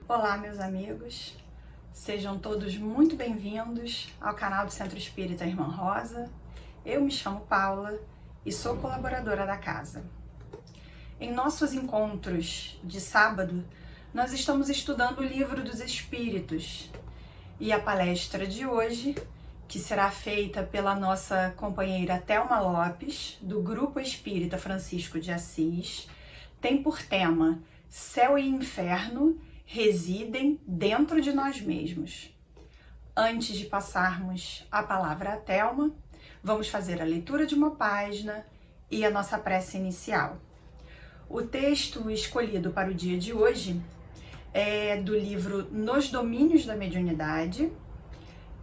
Olá, meus amigos, sejam todos muito bem-vindos ao canal do Centro Espírita Irmã Rosa. Eu me chamo Paula e sou colaboradora da casa. Em nossos encontros de sábado, nós estamos estudando o Livro dos Espíritos e a palestra de hoje, que será feita pela nossa companheira Thelma Lopes, do Grupo Espírita Francisco de Assis, tem por tema Céu e Inferno residem dentro de nós mesmos. Antes de passarmos a palavra a Thelma, vamos fazer a leitura de uma página e a nossa prece inicial. O texto escolhido para o dia de hoje é do livro Nos Domínios da Mediunidade,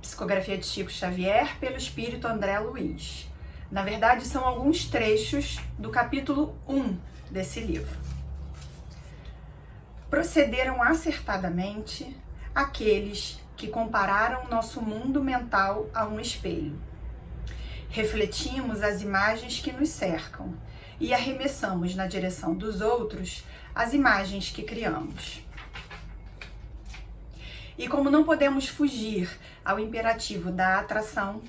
psicografia de Chico Xavier, pelo Espírito André Luiz. Na verdade, são alguns trechos do capítulo 1 desse livro. Procederam acertadamente aqueles que compararam nosso mundo mental a um espelho. Refletimos as imagens que nos cercam e arremessamos na direção dos outros as imagens que criamos. E como não podemos fugir ao imperativo da atração,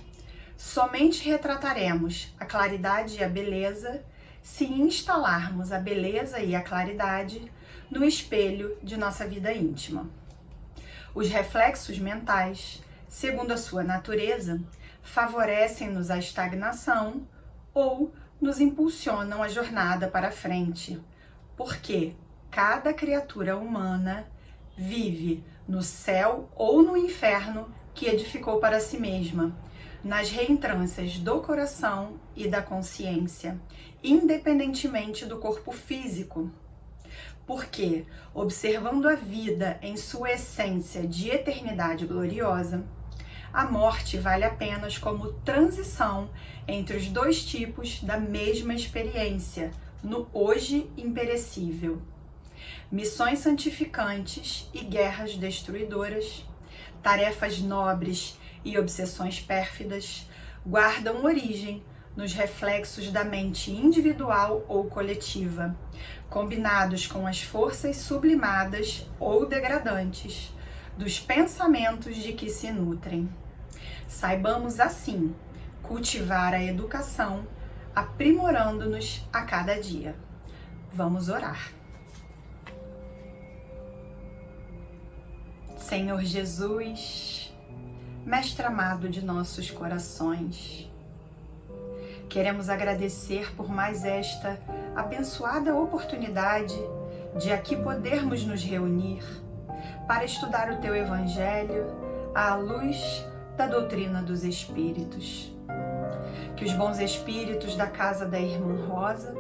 somente retrataremos a claridade e a beleza se instalarmos a beleza e a claridade no espelho de nossa vida íntima. Os reflexos mentais, segundo a sua natureza, favorecem-nos a estagnação ou nos impulsionam a jornada para a frente, porque cada criatura humana vive no céu ou no inferno que edificou para si mesma, nas reentrâncias do coração e da consciência, independentemente do corpo físico. Porque, observando a vida em sua essência de eternidade gloriosa, a morte vale apenas como transição entre os dois tipos da mesma experiência, no hoje imperecível. Missões santificantes e guerras destruidoras, tarefas nobres e obsessões pérfidas guardam origem nos reflexos da mente individual ou coletiva, combinados com as forças sublimadas ou degradantes dos pensamentos de que se nutrem. Saibamos, assim, cultivar a educação, aprimorando-nos a cada dia. Vamos orar. Senhor Jesus, Mestre amado de nossos corações, queremos agradecer por mais esta abençoada oportunidade de aqui podermos nos reunir para estudar o Teu Evangelho à luz da doutrina dos Espíritos. Que os bons Espíritos da Casa da Irmã Rosa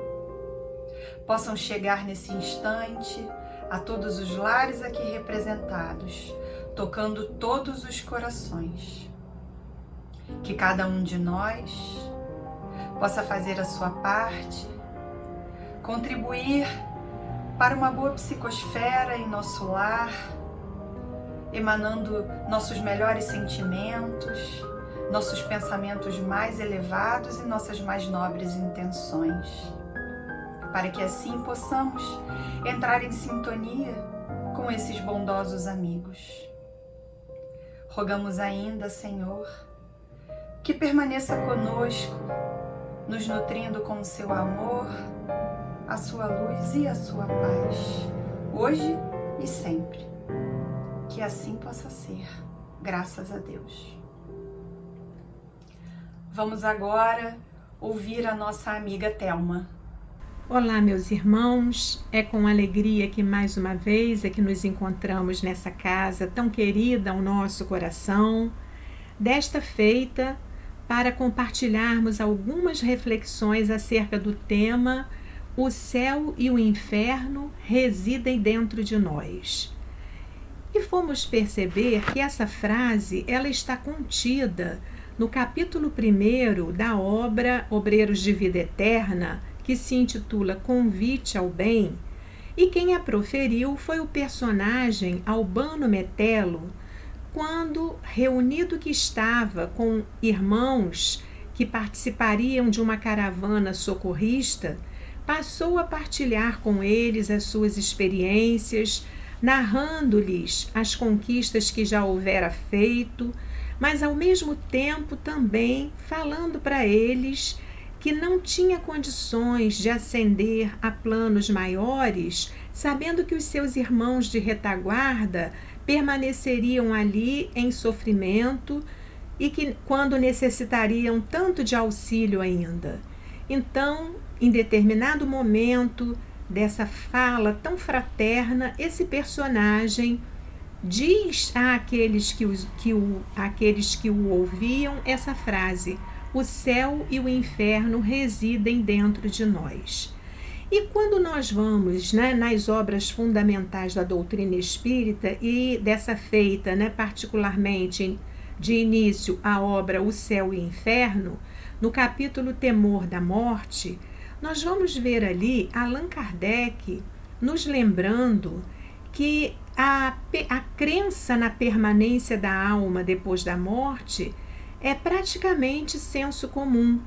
possam chegar nesse instante a todos os lares aqui representados, tocando todos os corações. Que cada um de nós possa fazer a sua parte, contribuir para uma boa psicosfera em nosso lar, emanando nossos melhores sentimentos, nossos pensamentos mais elevados e nossas mais nobres intenções, para que assim possamos entrar em sintonia com esses bondosos amigos. Rogamos ainda, Senhor, que permaneça conosco, nos nutrindo com o seu amor, a sua luz e a sua paz, hoje e sempre. Que assim possa ser, graças a Deus. Vamos agora ouvir a nossa amiga Thelma. Olá, meus irmãos, é com alegria que mais uma vez é que nos encontramos nessa casa tão querida ao nosso coração, desta feita para compartilharmos algumas reflexões acerca do tema O céu e o inferno residem dentro de nós. E fomos perceber que essa frase ela está contida no capítulo 1 da obra Obreiros de Vida Eterna, que se intitula Convite ao Bem, e quem a proferiu foi o personagem Albano Metelo, quando, reunido que estava com irmãos que participariam de uma caravana socorrista, passou a partilhar com eles as suas experiências, narrando-lhes as conquistas que já houvera feito, mas ao mesmo tempo também falando para eles que não tinha condições de ascender a planos maiores, sabendo que os seus irmãos de retaguarda permaneceriam ali em sofrimento e que quando necessitariam tanto de auxílio ainda. Então, em determinado momento dessa fala tão fraterna, esse personagem diz àqueles que o ouviam essa frase: o céu e o inferno residem dentro de nós. E quando nós vamos, nas obras fundamentais da doutrina espírita, e dessa feita, particularmente de início a obra O Céu e o Inferno, no capítulo Temor da Morte, nós vamos ver ali Allan Kardec nos lembrando que a crença na permanência da alma depois da morte é praticamente senso comum,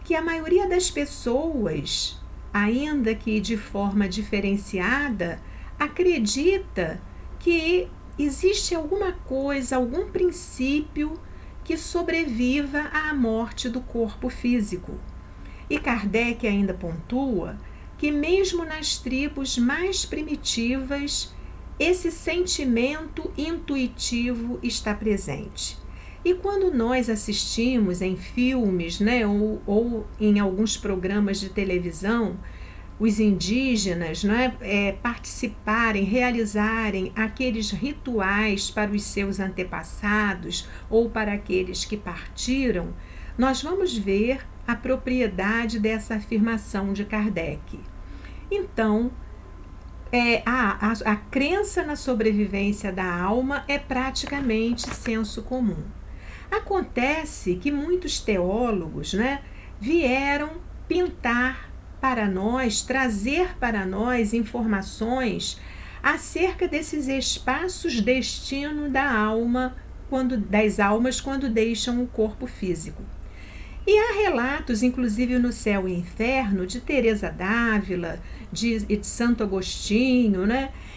que a maioria das pessoas, ainda que de forma diferenciada, acredita que existe alguma coisa, algum princípio que sobreviva à morte do corpo físico. E Kardec ainda pontua que mesmo nas tribos mais primitivas, esse sentimento intuitivo está presente. E quando nós assistimos em filmes, ou em alguns programas de televisão, os indígenas participarem, realizarem aqueles rituais para os seus antepassados ou para aqueles que partiram, nós vamos ver a propriedade dessa afirmação de Kardec. Então, a crença na sobrevivência da alma é praticamente senso comum. Acontece que muitos teólogos vieram pintar para nós, trazer para nós informações acerca desses espaços destino das almas quando deixam o corpo físico. E há relatos, inclusive no Céu e Inferno, de Teresa d'Ávila, de Santo Agostinho,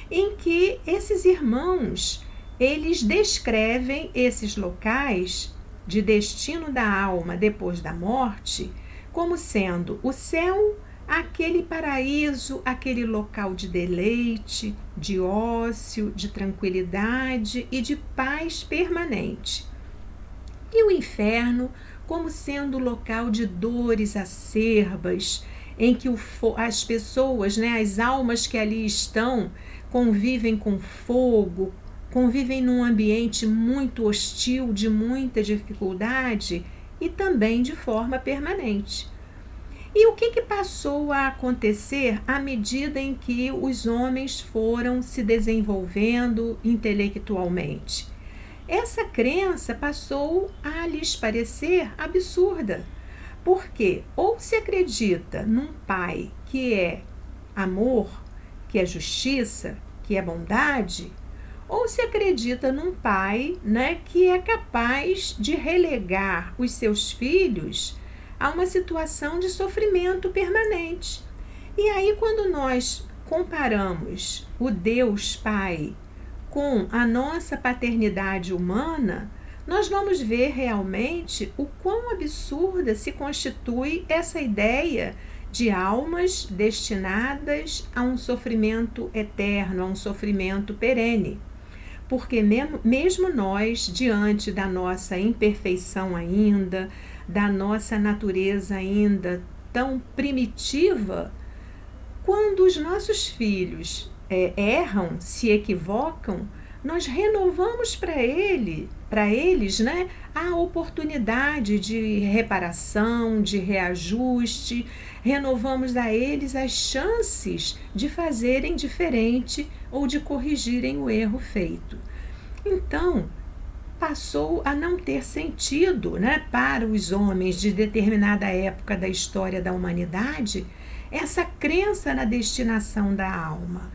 em que esses irmãos, eles descrevem esses locais de destino da alma depois da morte como sendo o céu, aquele paraíso, aquele local de deleite, de ócio, de tranquilidade e de paz permanente. E o inferno como sendo o local de dores acerbas, em que as pessoas, as almas que ali estão, convivem com fogo, convivem num ambiente muito hostil, de muita dificuldade e também de forma permanente. E o que passou a acontecer à medida em que os homens foram se desenvolvendo intelectualmente? Essa crença passou a lhes parecer absurda, porque ou se acredita num pai que é amor, que é justiça, que é bondade, ou se acredita num pai que é capaz de relegar os seus filhos a uma situação de sofrimento permanente. E aí, quando nós comparamos o Deus Pai com a nossa paternidade humana, nós vamos ver realmente o quão absurda se constitui essa ideia de almas destinadas a um sofrimento eterno, a um sofrimento perene. Porque mesmo nós, diante da nossa imperfeição ainda, da nossa natureza ainda tão primitiva, quando os nossos filhos erram, se equivocam, nós renovamos para eles, a oportunidade de reparação, de reajuste, renovamos a eles as chances de fazerem diferente ou de corrigirem o erro feito. Então, passou a não ter sentido, para os homens de determinada época da história da humanidade, essa crença na destinação da alma,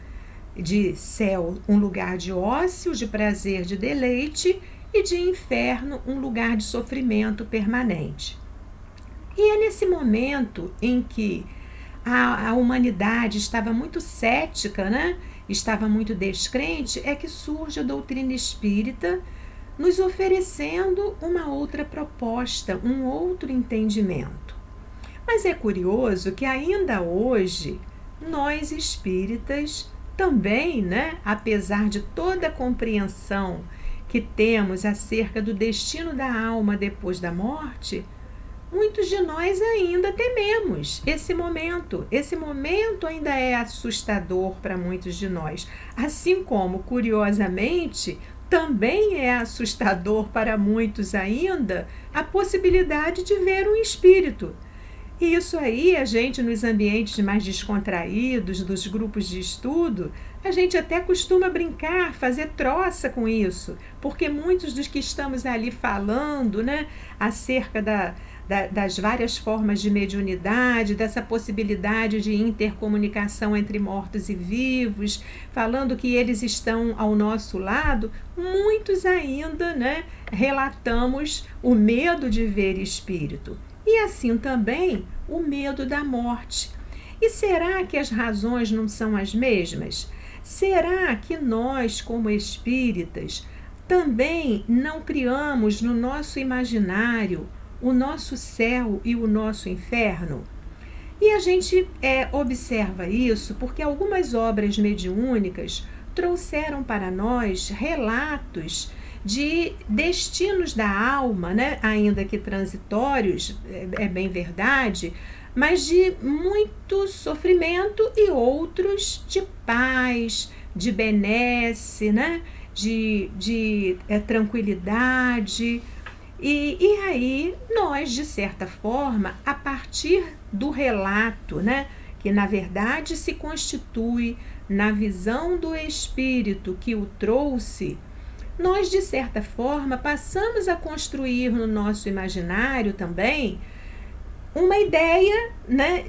de céu um lugar de ócio, de prazer, de deleite, e de inferno um lugar de sofrimento permanente. E é nesse momento em que a humanidade estava muito cética, estava muito descrente, é que surge a doutrina espírita nos oferecendo uma outra proposta, um outro entendimento. Mas é curioso que ainda hoje, nós espíritas também, apesar de toda a compreensão que temos acerca do destino da alma depois da morte, muitos de nós ainda tememos esse momento. Esse momento ainda é assustador para muitos de nós. Assim como, curiosamente, também é assustador para muitos ainda a possibilidade de ver um espírito. E isso aí, a gente nos ambientes mais descontraídos, dos grupos de estudo, a gente até costuma brincar, fazer troça com isso, porque muitos dos que estamos ali falando, acerca das várias formas de mediunidade, dessa possibilidade de intercomunicação entre mortos e vivos, falando que eles estão ao nosso lado, muitos ainda, relatamos o medo de ver espírito. E assim também o medo da morte. E será que as razões não são as mesmas? Será que nós, como espíritas, também não criamos no nosso imaginário o nosso céu e o nosso inferno? E a gente observa isso porque algumas obras mediúnicas trouxeram para nós relatos de destinos da alma, ainda que transitórios, é bem verdade, mas de muito sofrimento e outros de paz, de benesse, de tranquilidade. E aí nós, de certa forma, a partir do relato, que na verdade se constitui na visão do espírito que o trouxe, nós, de certa forma, passamos a construir no nosso imaginário também uma ideia,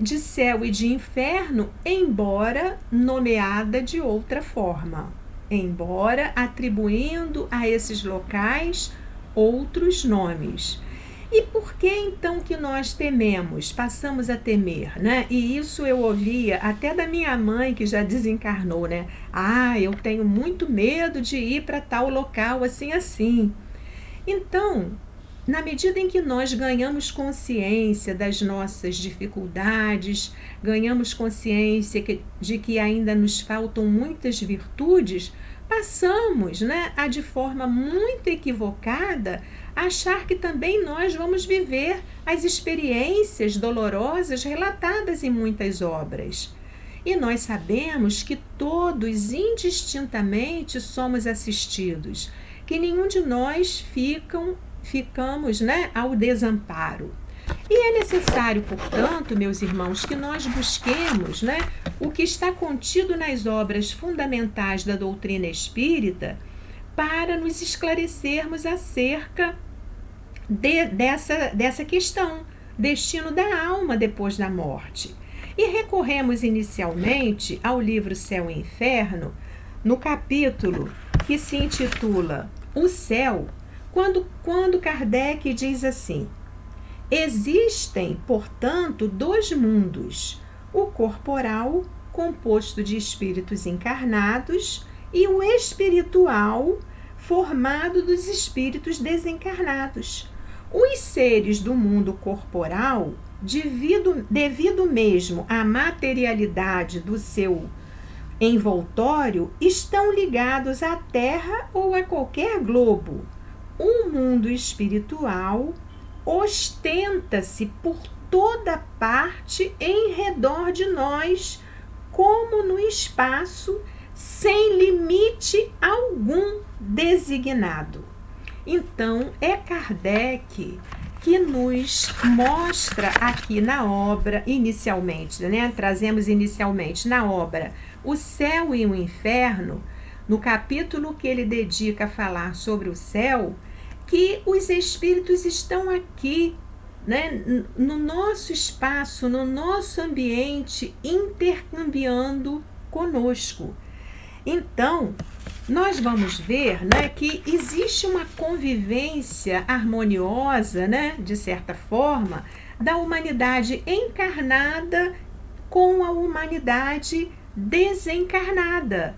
de céu e de inferno, embora nomeada de outra forma, embora atribuindo a esses locais outros nomes. E por que então que nós tememos, passamos a temer, E isso eu ouvia até da minha mãe, que já desencarnou, eu tenho muito medo de ir para tal local assim. Então, na medida em que nós ganhamos consciência das nossas dificuldades, ganhamos consciência de que ainda nos faltam muitas virtudes, passamos, a de forma muito equivocada, achar que também nós vamos viver as experiências dolorosas relatadas em muitas obras. E nós sabemos que todos indistintamente somos assistidos, que nenhum de nós ficamos ao desamparo. E é necessário, portanto, meus irmãos, que nós busquemos o que está contido nas obras fundamentais da doutrina espírita para nos esclarecermos acerca dessa questão, destino da alma depois da morte. E recorremos inicialmente ao livro Céu e Inferno, no capítulo que se intitula O Céu, quando Kardec diz assim: existem, portanto, dois mundos, o corporal, composto de espíritos encarnados, e o espiritual, formado dos espíritos desencarnados. Os seres do mundo corporal, devido mesmo à materialidade do seu envoltório, estão ligados à Terra ou a qualquer globo. O mundo espiritual ostenta-se por toda parte em redor de nós, como no espaço, sem limite algum designado. Então, é Kardec que nos mostra aqui na obra, inicialmente, trazemos inicialmente na obra O Céu e o Inferno, no capítulo que ele dedica a falar sobre o céu, que os espíritos estão aqui, no nosso espaço, no nosso ambiente, intercambiando conosco. Então, nós vamos ver que existe uma convivência harmoniosa, de certa forma, da humanidade encarnada com a humanidade desencarnada.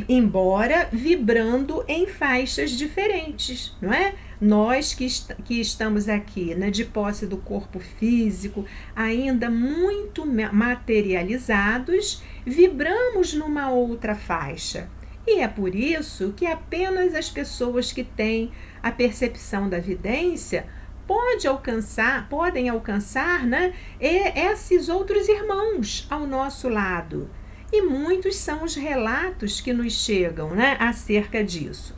embora vibrando em faixas diferentes, não é? Nós que estamos aqui, né, de posse do corpo físico, ainda muito materializados, vibramos numa outra faixa. E é por isso que apenas as pessoas que têm a percepção da vidência podem alcançar, né, esses outros irmãos ao nosso lado. E muitos são os relatos que nos chegam, né, acerca disso.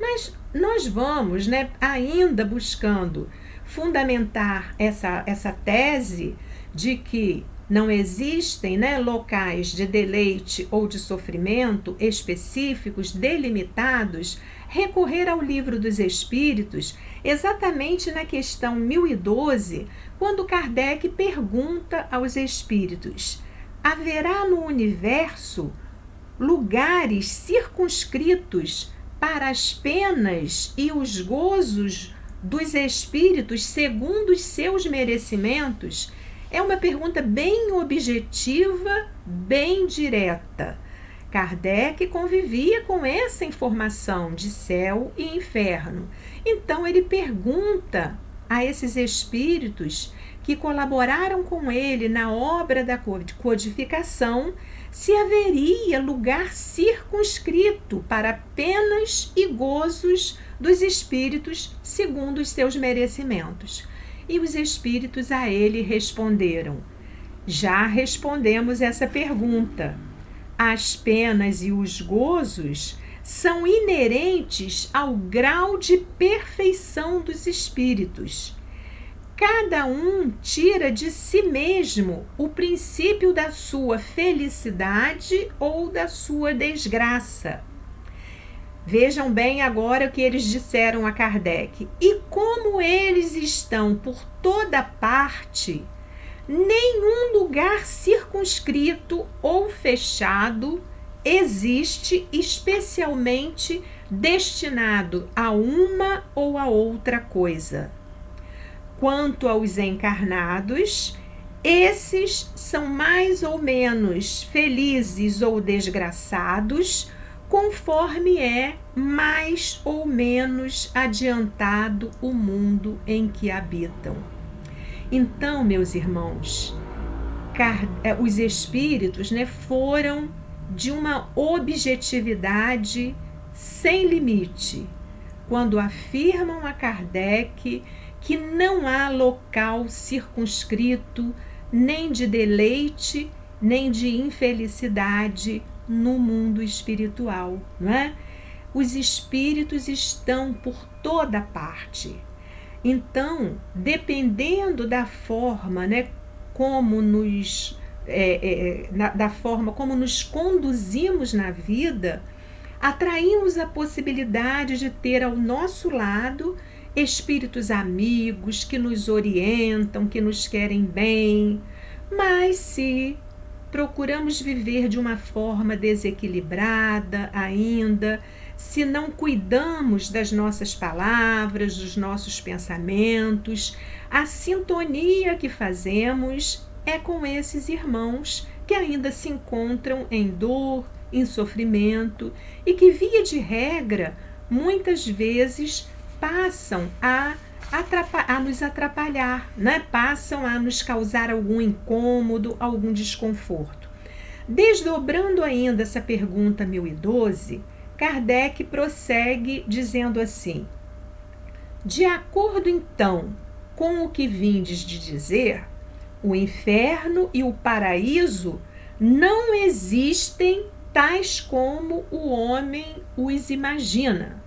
Mas nós vamos, né, ainda buscando fundamentar essa tese de que não existem, né, locais de deleite ou de sofrimento específicos, delimitados, recorrer ao Livro dos Espíritos, exatamente na questão 1012, quando Kardec pergunta aos espíritos: haverá no universo lugares circunscritos para as penas e os gozos dos espíritos segundo os seus merecimentos? É uma pergunta bem objetiva, bem direta. Kardec convivia com essa informação de céu e inferno. Então ele pergunta a esses espíritos que colaboraram com ele na obra da codificação se haveria lugar circunscrito para penas e gozos dos espíritos segundo os seus merecimentos. E os espíritos a ele responderam: já respondemos essa pergunta. As penas e os gozos são inerentes ao grau de perfeição dos espíritos. Cada um tira de si mesmo o princípio da sua felicidade ou da sua desgraça. Vejam bem agora o que eles disseram a Kardec. E como eles estão por toda parte, nenhum lugar circunscrito ou fechado existe especialmente destinado a uma ou a outra coisa. Quanto aos encarnados, esses são mais ou menos felizes ou desgraçados, conforme é mais ou menos adiantado o mundo em que habitam. Então, meus irmãos, os espíritos, né, foram de uma objetividade sem limite, quando afirmam a Kardec que não há local circunscrito nem de deleite, nem de infelicidade no mundo espiritual, não é? Os espíritos estão por toda parte. Então, dependendo da forma, né, como da forma como nos conduzimos na vida, atraímos a possibilidade de ter ao nosso lado espíritos amigos que nos orientam, que nos querem bem. Mas se procuramos viver de uma forma desequilibrada ainda, se não cuidamos das nossas palavras, dos nossos pensamentos, a sintonia que fazemos é com esses irmãos que ainda se encontram em dor, em sofrimento e que, via de regra, muitas vezes passam a nos atrapalhar, né? Passam a nos causar algum incômodo, algum desconforto. Desdobrando ainda essa pergunta 1012, Kardec prossegue dizendo assim: de acordo então com o que vindes de dizer, o inferno e o paraíso não existem tais como o homem os imagina.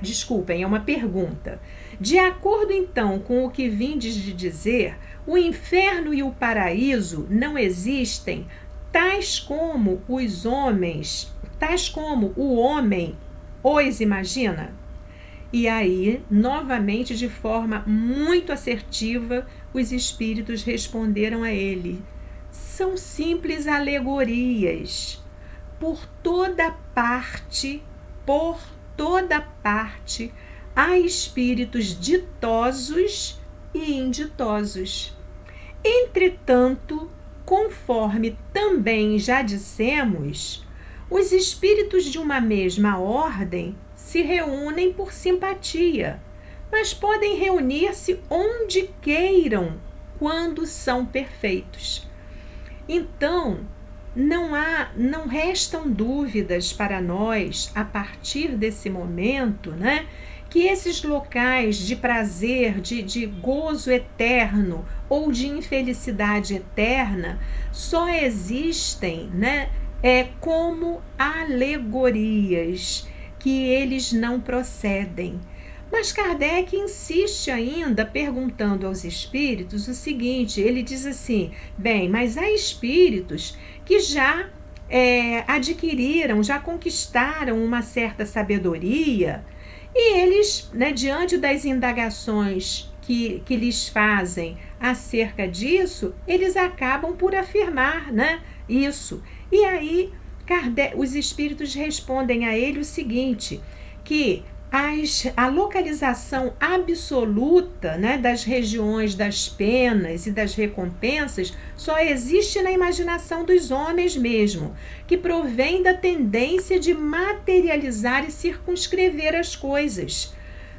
Desculpem, é uma pergunta. De acordo então com o que vindes de dizer, o inferno e o paraíso não existem tais como os homens, tais como o homem os imagina? E aí, novamente, de forma muito assertiva, os espíritos responderam a ele: são simples alegorias. Por toda parte, há espíritos ditosos e inditosos. Entretanto, conforme também já dissemos, Os espíritos de uma mesma ordem se reúnem por simpatia, mas podem reunir-se onde queiram, quando são perfeitos. Então, não restam dúvidas para nós, a partir desse momento, né, que esses locais de prazer, de gozo eterno ou de infelicidade eterna só existem, né, como alegorias, que eles não procedem. Mas Kardec insiste ainda perguntando aos espíritos o seguinte, ele diz assim, bem, mas há espíritos que já adquiriram, já conquistaram uma certa sabedoria, e eles, né, diante das indagações que lhes fazem acerca disso, eles acabam por afirmar, né, isso. E aí os espíritos respondem a ele o seguinte, que a localização absoluta, né, das regiões das penas e das recompensas só existe na imaginação dos homens mesmo, que provém da tendência de materializar e circunscrever as coisas.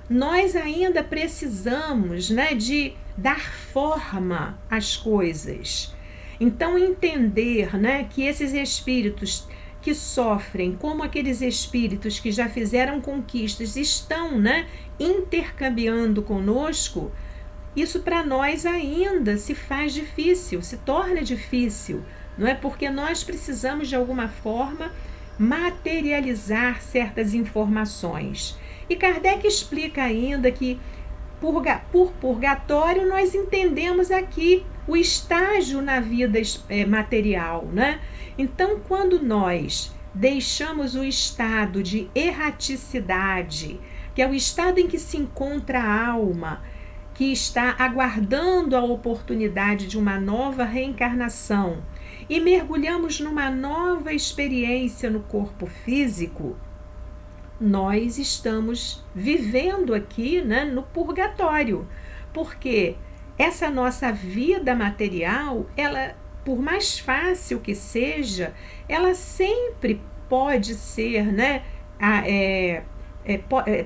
Nós ainda precisamos, né, de dar forma às coisas. Então, entender, né, que esses espíritos que sofrem, como aqueles espíritos que já fizeram conquistas, estão, né, intercambiando conosco, isso para nós ainda se faz difícil, se torna difícil, não é? Porque nós precisamos de alguma forma materializar certas informações. E Kardec explica ainda que por purgatório nós entendemos aqui o estágio na vida material, né? Então, quando nós deixamos o estado de erraticidade, que é o estado em que se encontra a alma, que está aguardando a oportunidade de uma nova reencarnação, e mergulhamos numa nova experiência no corpo físico, nós estamos vivendo aqui, né, no purgatório, porque essa nossa vida material, ela, por mais fácil que seja, ela sempre pode ser, né,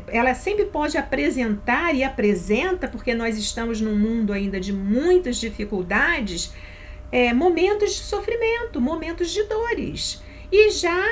ela sempre pode apresentar e apresenta, porque nós estamos num mundo ainda de muitas dificuldades, momentos de sofrimento, momentos de dores. E já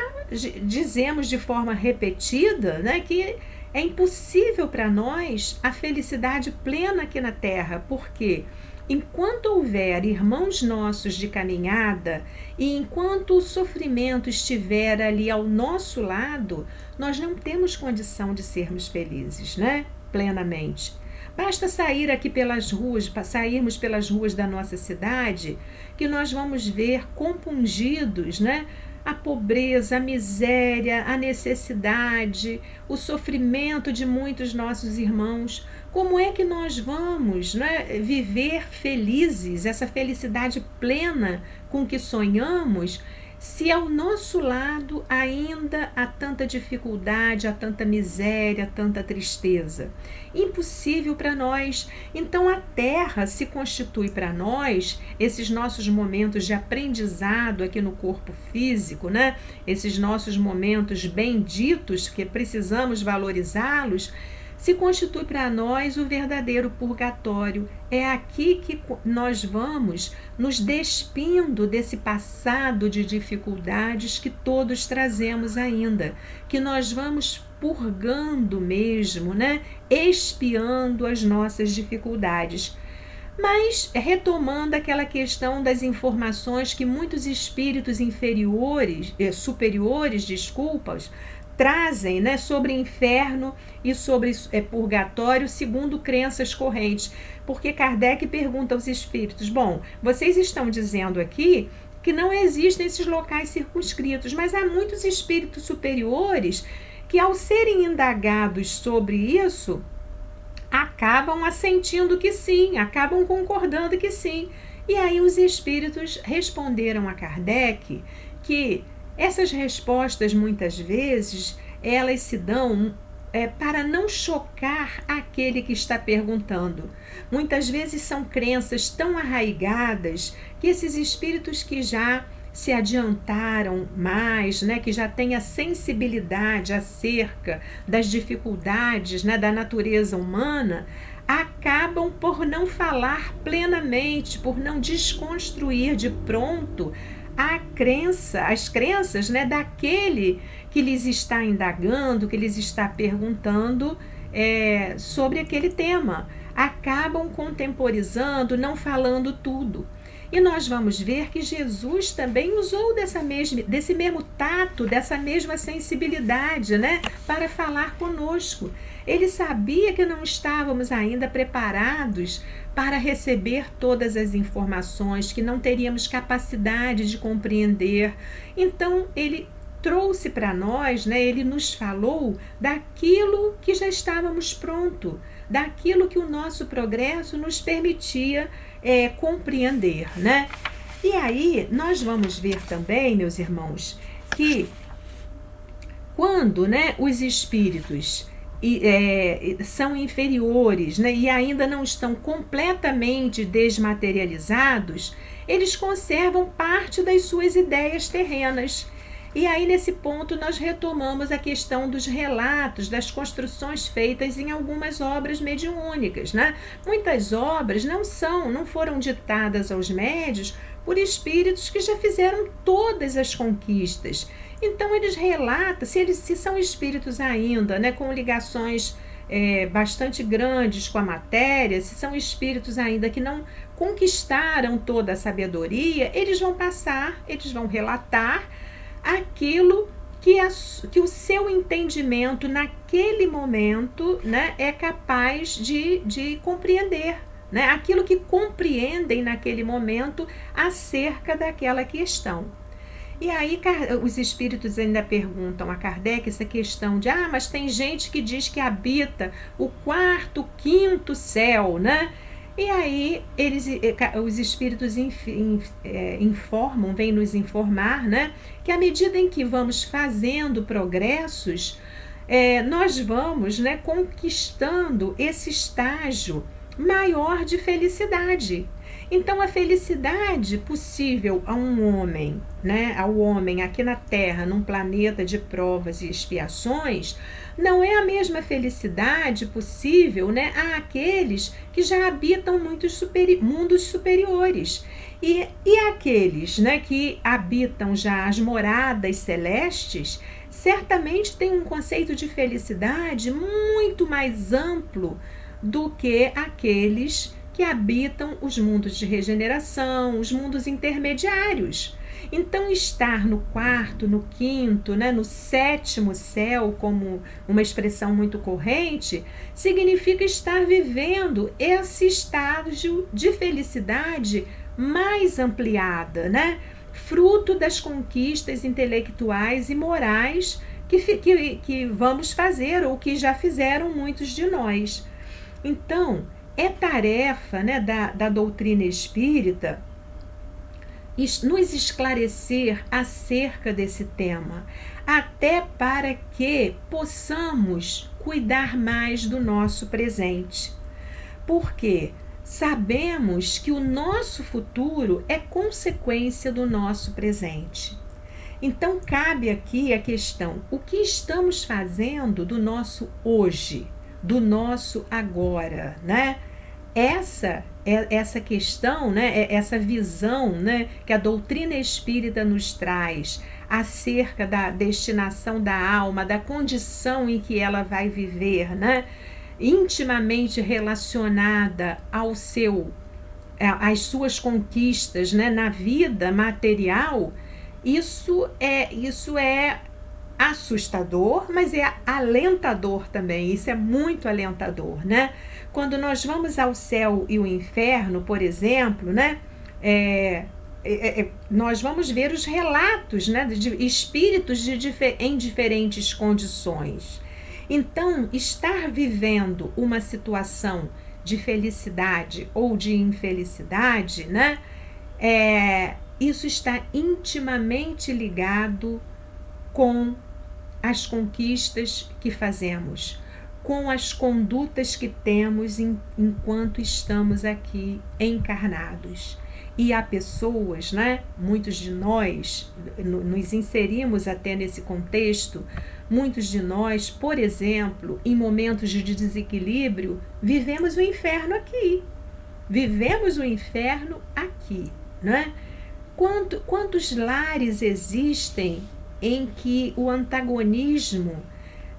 dizemos de forma repetida, né, que é impossível para nós a felicidade plena aqui na Terra, porque enquanto houver irmãos nossos de caminhada e enquanto o sofrimento estiver ali ao nosso lado, nós não temos condição de sermos felizes, né, plenamente. Basta sair aqui pelas ruas, sairmos pelas ruas da nossa cidade, que nós vamos ver compungidos, né, a pobreza, a miséria, a necessidade, o sofrimento de muitos nossos irmãos. Como é que nós vamos, né, viver felizes, essa felicidade plena com que sonhamos, se ao nosso lado ainda há tanta dificuldade, há tanta miséria, tanta tristeza? Impossível para nós. Então a Terra se constitui para nós, esses nossos momentos de aprendizado aqui no corpo físico, né? Esses nossos momentos benditos que precisamos valorizá-los, se constitui para nós o verdadeiro purgatório. É aqui que nós vamos nos despindo desse passado de dificuldades que todos trazemos ainda, que nós vamos purgando mesmo, né? Expiando as nossas dificuldades. Mas retomando aquela questão das informações que muitos espíritos superiores, trazem, né, sobre inferno e sobre purgatório, segundo crenças correntes. Porque Kardec pergunta aos espíritos, bom, vocês estão dizendo aqui que não existem esses locais circunscritos, mas há muitos espíritos superiores que, ao serem indagados sobre isso, acabam assentindo que sim, acabam concordando que sim. E aí os espíritos responderam a Kardec que essas respostas, muitas vezes, elas se dão para não chocar aquele que está perguntando. Muitas vezes são crenças tão arraigadas que esses espíritos que já se adiantaram mais, né, que já têm a sensibilidade acerca das dificuldades, né, da natureza humana, acabam por não falar plenamente, por não desconstruir de pronto as crenças, né, daquele que lhes está indagando, que lhes está perguntando sobre aquele tema. Acabam contemporizando, não falando tudo. E nós vamos ver que Jesus também usou desse mesmo tato, dessa mesma sensibilidade, né, para falar conosco. Ele sabia que não estávamos ainda preparados para receber todas as informações, que não teríamos capacidade de compreender. Então, ele trouxe para nós, né, ele nos falou daquilo que já estávamos pronto, daquilo que o nosso progresso nos permitia compreender, né? E aí nós vamos ver também, meus irmãos, que quando, né, os espíritos são inferiores, né, e ainda não estão completamente desmaterializados, eles conservam parte das suas ideias terrenas. E aí, nesse ponto, nós retomamos a questão dos relatos, das construções feitas em algumas obras mediúnicas, né? Muitas obras não foram ditadas aos médios por espíritos que já fizeram todas as conquistas. Então, eles relatam, se são espíritos ainda, né, com ligações bastante grandes com a matéria, se são espíritos ainda que não conquistaram toda a sabedoria, eles vão relatar aquilo que o seu entendimento naquele momento, né, é capaz de compreender, né, aquilo que compreendem naquele momento acerca daquela questão. E aí os espíritos ainda perguntam a Kardec essa questão de, mas tem gente que diz que habita o quarto, quinto céu, né? E aí os espíritos informam, vêm nos informar, né, que à medida em que vamos fazendo progressos, nós vamos, né, conquistando esse estágio maior de felicidade. Então, a felicidade possível a um homem, né, ao homem aqui na Terra, num planeta de provas e expiações, não é a mesma felicidade possível, né, àqueles que já habitam mundos superiores. E aqueles, né, que habitam já as moradas celestes, certamente têm um conceito de felicidade muito mais amplo do que aqueles que habitam os mundos de regeneração, os mundos intermediários. Então, estar no quarto, no quinto, né, no sétimo céu, como uma expressão muito corrente, significa estar vivendo esse estágio de felicidade mais ampliada, né? Fruto das conquistas intelectuais e morais que vamos fazer ou que já fizeram muitos de nós. Então, é tarefa, né, da doutrina espírita nos esclarecer acerca desse tema, até para que possamos cuidar mais do nosso presente. Porque sabemos que o nosso futuro é consequência do nosso presente. Então, cabe aqui a questão: o que estamos fazendo do nosso hoje, do nosso agora, né? Essa questão, né, essa visão, né, que a doutrina espírita nos traz acerca da destinação da alma, da condição em que ela vai viver, né, intimamente relacionada às suas conquistas, né, na vida material, isso é assustador, mas é alentador também. Isso é muito alentador, né? Quando nós vamos ao céu e o inferno, por exemplo, né, nós vamos ver os relatos, né, de espíritos em diferentes condições. Então, estar vivendo uma situação de felicidade ou de infelicidade, né, isso está intimamente ligado com as conquistas que fazemos, com as condutas que temos enquanto estamos aqui encarnados. E há pessoas, né? Muitos de nós nos inserimos até nesse contexto. Muitos de nós, por exemplo, em momentos de desequilíbrio, vivemos o inferno aqui. Vivemos o inferno aqui, né? Quantos lares existem em que o antagonismo,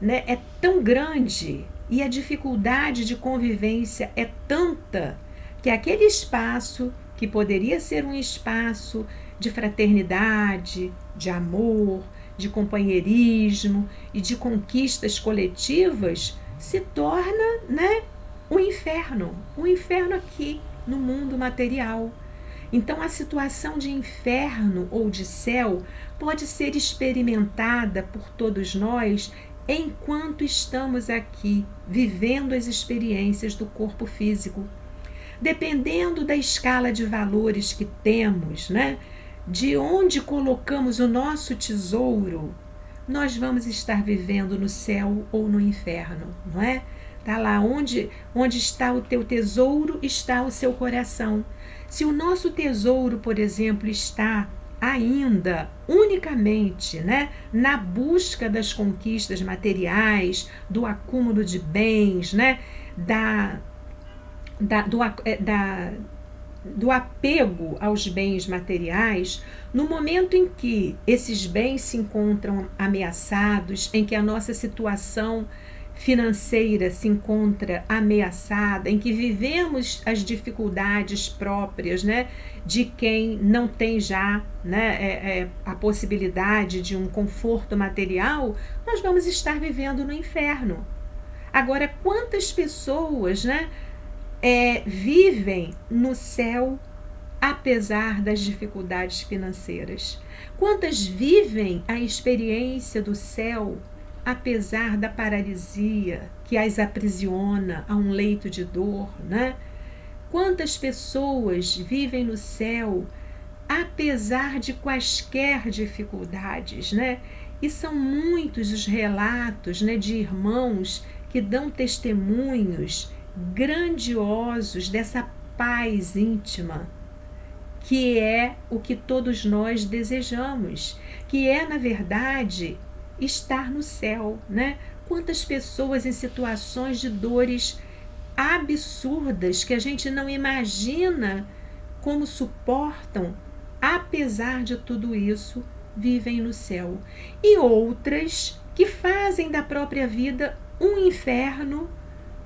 né, é tão grande e a dificuldade de convivência é tanta que aquele espaço que poderia ser um espaço de fraternidade, de amor, de companheirismo e de conquistas coletivas se torna, né, um inferno aqui no mundo material. Então a situação de inferno ou de céu pode ser experimentada por todos nós enquanto estamos aqui vivendo as experiências do corpo físico. Dependendo da escala de valores que temos, né, de onde colocamos o nosso tesouro, nós vamos estar vivendo no céu ou no inferno, não é? Está lá, onde está o teu tesouro, está o seu coração. Se o nosso tesouro, por exemplo, está ainda unicamente, né, na busca das conquistas materiais, do acúmulo de bens, né, do apego aos bens materiais, no momento em que esses bens se encontram ameaçados, em que a nossa situação financeira se encontra ameaçada, em que vivemos as dificuldades próprias, né, de quem não tem já, né, a possibilidade de um conforto material, nós vamos estar vivendo no inferno. Agora, quantas pessoas, né, vivem no céu apesar das dificuldades financeiras? Quantas vivem a experiência do céu apesar da paralisia que as aprisiona a um leito de dor, né? Quantas pessoas vivem no céu apesar de quaisquer dificuldades, né? E são muitos os relatos, né, de irmãos que dão testemunhos grandiosos dessa paz íntima, que é o que todos nós desejamos, que é, na verdade, estar no céu, né? Quantas pessoas em situações de dores absurdas que a gente não imagina como suportam, apesar de tudo isso, vivem no céu. E outras que fazem da própria vida um inferno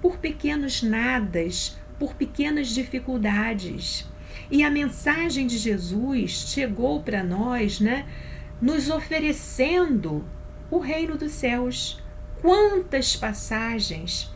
por pequenos nadas, por pequenas dificuldades. E a mensagem de Jesus chegou para nós, né, nos oferecendo o reino dos céus. Quantas passagens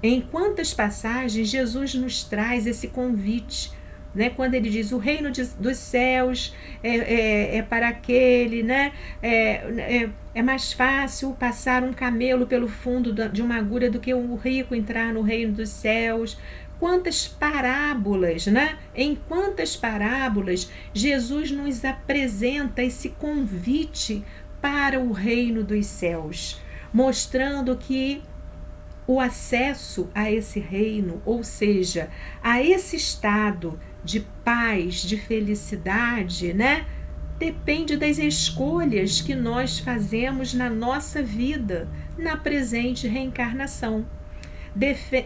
em quantas passagens Jesus nos traz esse convite, né? Quando ele diz o reino dos céus é para aquele, né? É mais fácil passar um camelo pelo fundo de uma agulha do que um rico entrar no reino dos céus. Quantas parábolas, né? Em quantas parábolas Jesus nos apresenta esse convite para o reino dos céus, mostrando que o acesso a esse reino, ou seja, a esse estado de paz, de felicidade, né, depende das escolhas que nós fazemos na nossa vida, na presente reencarnação.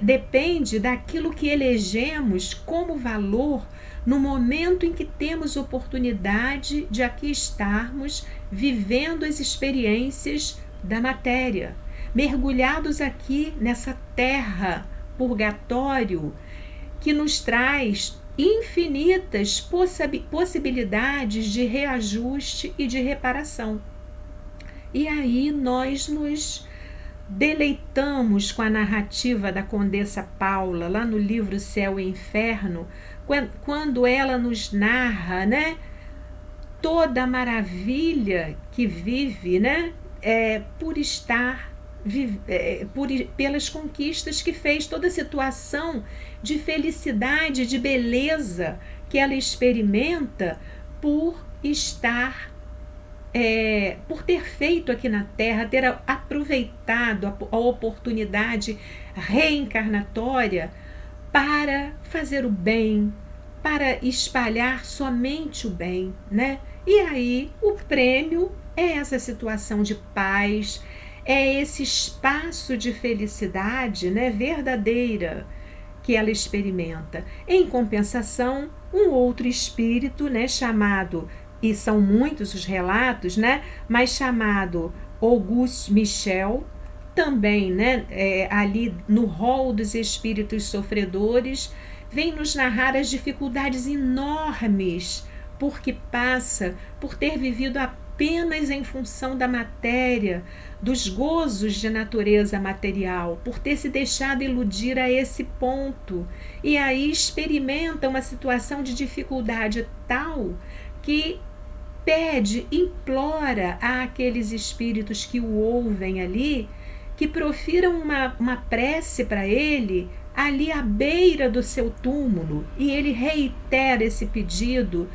Depende daquilo que elegemos como valor no momento em que temos oportunidade de aqui estarmos vivendo as experiências da matéria, mergulhados aqui nessa terra purgatório que nos traz infinitas possibilidades de reajuste e de reparação. E aí nós nos deleitamos com a narrativa da Condessa Paula, lá no livro Céu e Inferno, quando ela nos narra, né, toda a maravilha que vive, né, pelas conquistas que fez, toda a situação de felicidade, de beleza que ela experimenta por estar, por ter feito aqui na Terra, ter aproveitado a oportunidade reencarnatória para fazer o bem, para espalhar somente o bem, né? E aí o prêmio é essa situação de paz, é esse espaço de felicidade, né, verdadeira que ela experimenta. Em compensação, um outro espírito, né, chamado, e são muitos os relatos, né, mas chamado Auguste Michel, também, né, ali no rol dos espíritos sofredores, vem nos narrar as dificuldades enormes porque passa por ter vivido apenas em função da matéria, dos gozos de natureza material, por ter se deixado iludir a esse ponto. E aí experimenta uma situação de dificuldade tal que pede, implora àqueles espíritos que o ouvem ali, que profiram uma prece para ele ali à beira do seu túmulo, e ele reitera esse pedido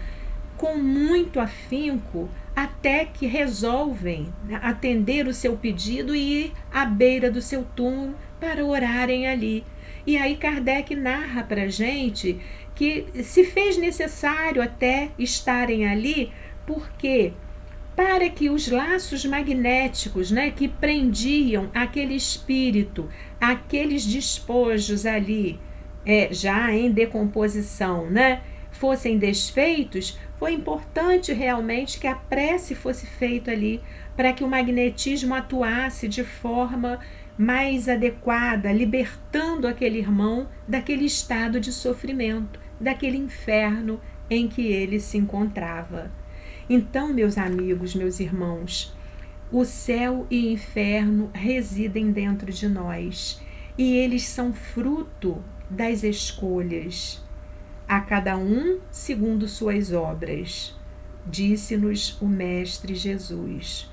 com muito afinco, até que resolvem atender o seu pedido e ir à beira do seu túmulo para orarem ali. E aí Kardec narra para a gente que se fez necessário até estarem ali, porque para que os laços magnéticos, né, que prendiam aquele espírito, aqueles despojos ali, já em decomposição, né, fossem desfeitos, foi importante realmente que a prece fosse feita ali, para que o magnetismo atuasse de forma mais adequada, libertando aquele irmão daquele estado de sofrimento, daquele inferno em que ele se encontrava. Então, meus amigos, meus irmãos, o céu e o inferno residem dentro de nós e eles são fruto das escolhas, a cada um segundo suas obras, disse-nos o Mestre Jesus.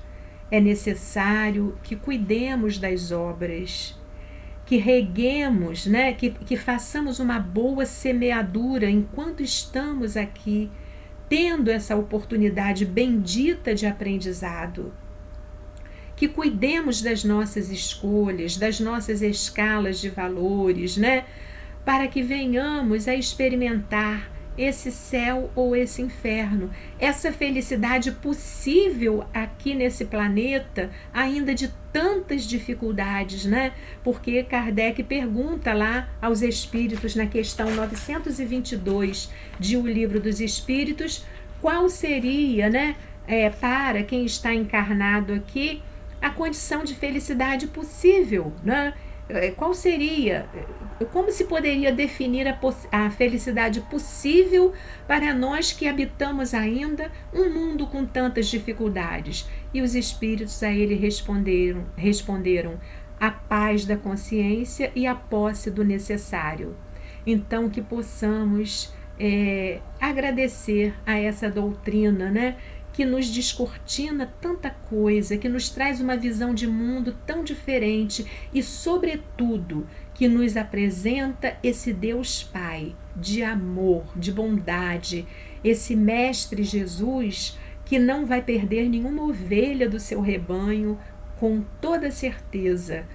É necessário que cuidemos das obras, que reguemos, né? que façamos uma boa semeadura enquanto estamos aqui, tendo essa oportunidade bendita de aprendizado. Que cuidemos das nossas escolhas, das nossas escalas de valores, né? Para que venhamos a experimentar esse céu ou esse inferno, essa felicidade possível aqui nesse planeta, ainda de tantas dificuldades, né? Porque Kardec pergunta lá aos espíritos, na questão 922 de O Livro dos Espíritos, qual seria, né, para quem está encarnado aqui, a condição de felicidade possível, né? Qual seria, como se poderia definir a felicidade possível para nós que habitamos ainda um mundo com tantas dificuldades? E os espíritos a ele responderam a paz da consciência e a posse do necessário. Então que possamos agradecer a essa doutrina, né? Que nos descortina tanta coisa, que nos traz uma visão de mundo tão diferente e, sobretudo, que nos apresenta esse Deus Pai de amor, de bondade, esse Mestre Jesus que não vai perder nenhuma ovelha do seu rebanho, com toda certeza,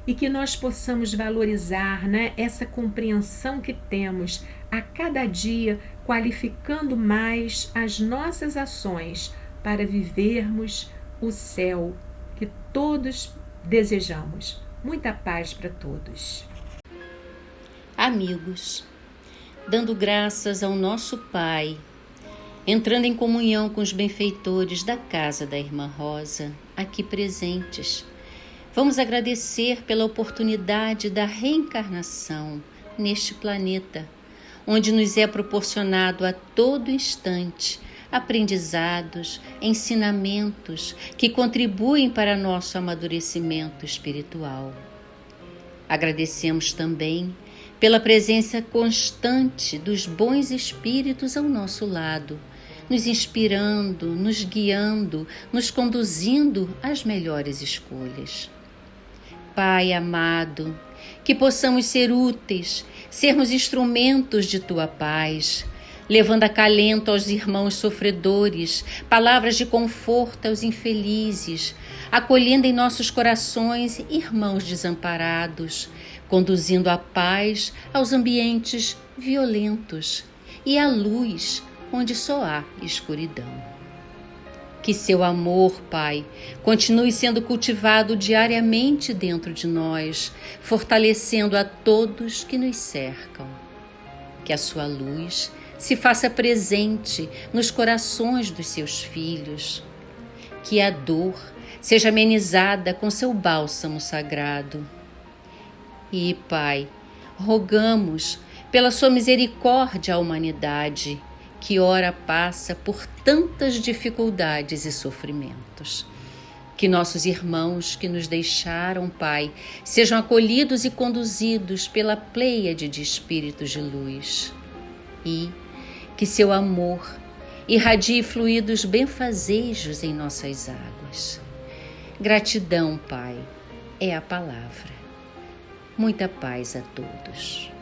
e que nós possamos valorizar, né, essa compreensão que temos a cada dia, qualificando mais as nossas ações para vivermos o céu que todos desejamos. Muita paz para todos. Amigos, dando graças ao nosso Pai, entrando em comunhão com os benfeitores da casa da Irmã Rosa, aqui presentes, vamos agradecer pela oportunidade da reencarnação neste planeta, onde nos é proporcionado a todo instante aprendizados, ensinamentos que contribuem para nosso amadurecimento espiritual. Agradecemos também pela presença constante dos bons espíritos ao nosso lado, nos inspirando, nos guiando, nos conduzindo às melhores escolhas. Pai amado, que possamos ser úteis, sermos instrumentos de Tua paz, levando acalento aos irmãos sofredores, palavras de conforto aos infelizes, acolhendo em nossos corações irmãos desamparados, conduzindo a paz aos ambientes violentos e a luz onde só há escuridão. Que seu amor, Pai, continue sendo cultivado diariamente dentro de nós, fortalecendo a todos que nos cercam. Que a sua luz se faça presente nos corações dos seus filhos. Que a dor seja amenizada com seu bálsamo sagrado. E, Pai, rogamos pela sua misericórdia à humanidade, que ora passa por tantas dificuldades e sofrimentos. Que nossos irmãos que nos deixaram, Pai, sejam acolhidos e conduzidos pela pleiade de espíritos de luz. E que seu amor irradie fluidos benfazejos em nossas águas. Gratidão, Pai, é a palavra. Muita paz a todos.